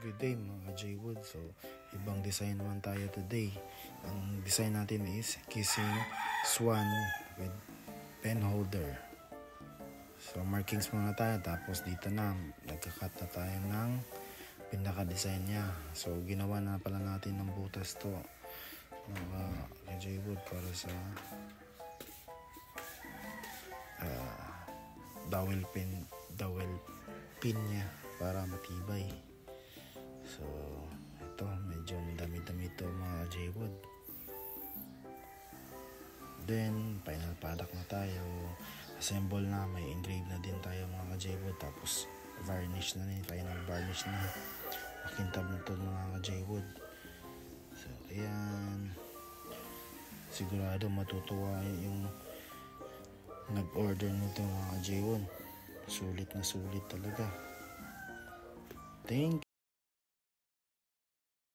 everyday mga J-Wood. So ibang design naman tayo today. Ang design natin is kissing swan with pen holder. So markings muna tayo, tapos dito na nagka-cut na tayo ng pinaka-design niya. So ginawa na pala natin ng butas to mga J-Wood para sa dowel pin niya para matibay. So ito medyo dami-dami ito mga J-Wood. Then final product na tayo, assemble na, may engrave na din tayo mga J-Wood, tapos varnish na rin, final varnish na, makintab na ito mga J-Wood. So ayan, sigurado matutuwa yung nag-order nito mga J-Wood. Sulit na sulit talaga. Thank